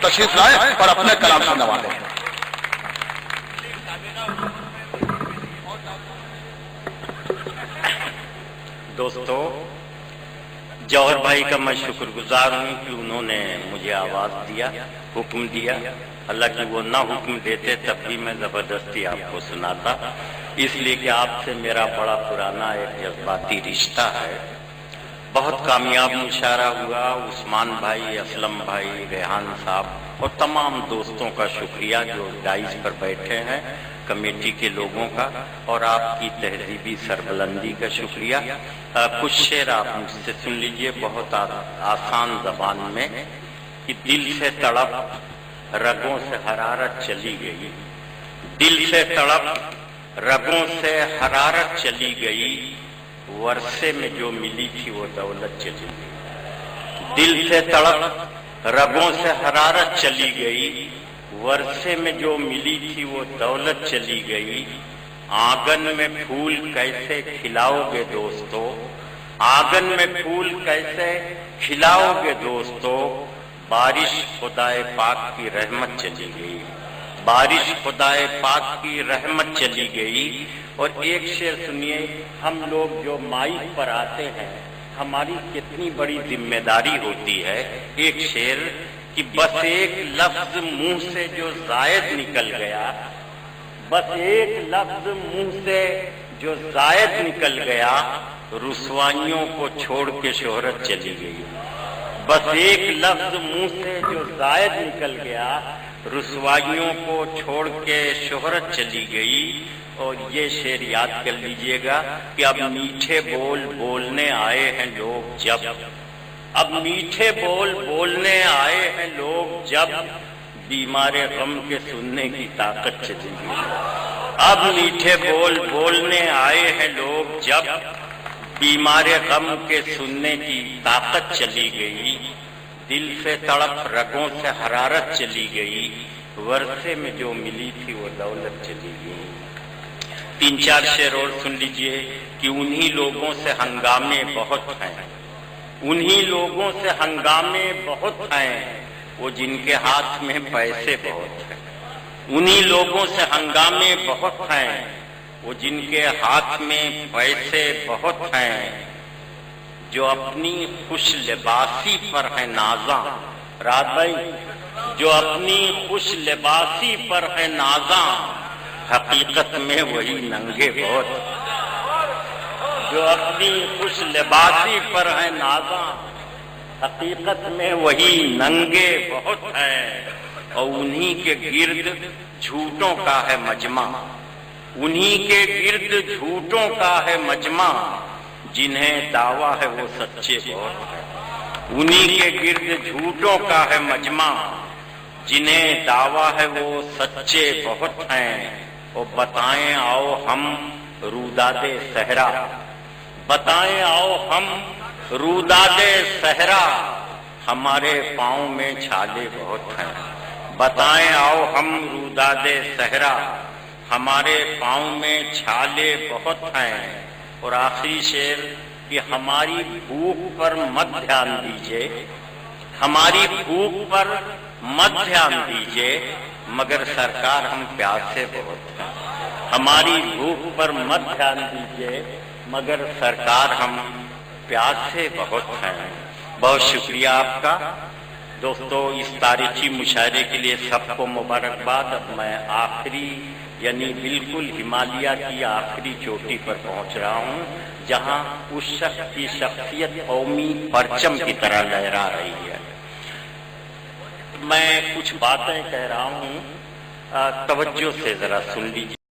تشریف لائیں اور اپنے کلام سے نوازیں۔ دوستو، جوہر بھائی کا میں شکر گزار ہوں کہ انہوں نے مجھے آواز دیا، حکم دیا۔ حالانکہ وہ نہ حکم دیتے تب بھی میں زبردستی آپ کو سناتا، اس لیے کہ آپ سے میرا بڑا پرانا ایک جذباتی رشتہ ہے۔ بہت کامیاب مشاعرہ ہوا۔ عثمان بھائی، اسلم بھائی، ریحان صاحب اور تمام دوستوں کا شکریہ جو ڈائز پر بیٹھے ہیں، کمیٹی کے لوگوں کا، اور آپ کی تہذیبی سربلندی کا شکریہ۔ کچھ شعر آپ مجھ سے سن لیجئے بہت آسان زبان میں کہ دل سے تڑپ رگوں سے حرارت چلی گئی، دل سے تڑپ رگوں سے حرارت چلی گئی، ورثے میں جو ملی تھی وہ دولت چلی گئی۔ دل سے تڑپ رگوں سے حرارت چلی گئی، ورثے میں جو ملی تھی وہ دولت چلی گئی۔ آنگن میں پھول کیسے کھلاؤ گے دوستو، آنگن میں پھول کیسے کھلاؤ گے دوستو، بارش خدائے پاک کی رحمت چلی گئی، بارش خدائے پاک کی رحمت چلی گئی۔ اور ایک شعر سنیے، ہم لوگ جو مائک پر آتے ہیں ہماری کتنی بڑی ذمہ داری ہوتی ہے۔ ایک شعر کہ بس ایک لفظ منہ سے جو زائد نکل گیا، بس ایک لفظ منہ سے جو زائد نکل گیا، رسوائیوں کو چھوڑ کے شہرت چلی گئی۔ بس ایک لفظ منہ سے جو زائد نکل گیا، رسوائیوں کو چھوڑ کے شہرت چلی گئی۔ اور یہ شعر یاد کر لیجئے گا کہ اب میٹھے بول بولنے آئے ہیں لوگ جب، اب میٹھے بول بولنے آئے ہیں لوگ جب، بیمار غم کے سننے کی طاقت چلی گئی۔ اب میٹھے بول بولنے آئے ہیں لوگ جب، بیمار غم کے سننے کی طاقت چلی گئی۔ دل سے تڑپ رگوں سے حرارت چلی گئی، ورثے میں جو ملی تھی وہ دولت چلی گئی۔ تین چار شعر اور سن لیجئے کہ انہی لوگوں سے ہنگامے بہت ہیں، انہی لوگوں سے ہنگامے بہت ہیں، وہ جن کے ہاتھ میں پیسے بہت ہیں۔ انہی لوگوں سے ہنگامے بہت ہیں، وہ جن کے ہاتھ میں پیسے بہت ہیں، جو اپنی خوش لباسی پر ہے نازاں۔ رات بھائی، جو اپنی خوش لباسی پر ہے نازاں، حقیقت میں وہی ننگے بہت، جو اپنی خوش لباسی پر ہے نازاں، حقیقت میں وہی ننگے بہت ہیں۔ اور انہی کے گرد جھوٹوں کا ہے مجمع، انہی کے گرد جھوٹوں کا ہے مجمع، جنہیں دعویٰ ہے وہ سچے بہت ہیں۔ انہی کے گرد جھوٹوں کا ہے مجمع، جنہیں دعویٰ ہے وہ سچے بہت ہیں۔ اور بتائیں آؤ ہم روداد صحرا، بتائیں آؤ ہم روداد صحرا، ہمارے پاؤں میں چھالے بہت ہیں۔ بتائیں آؤ ہم روداد صحرا، ہمارے پاؤں میں چھالے بہت ہیں۔ اور آخری شعر کہ ہماری بھوک پر مت دھیان دیجئے، ہماری بھوک پر مت دھیان دیجئے، مگر سرکار ہم پیاسے بہت ہیں۔ ہماری بھوک پر مت دھیان دیجئے، مگر سرکار ہم پیاسے بہت ہیں۔ بہت شکریہ آپ کا دوستو، اس تاریخی مشاعرے کے لیے سب کو مبارکباد۔ اب میں آخری یعنی بالکل ہمالیہ کی آخری چوٹی پر پہنچ رہا ہوں، جہاں اس شخص کی شخصیت قومی پرچم کی طرح لہرا رہی ہے۔ میں کچھ باتیں کہہ رہا ہوں، توجہ سے ذرا سن لیجیے۔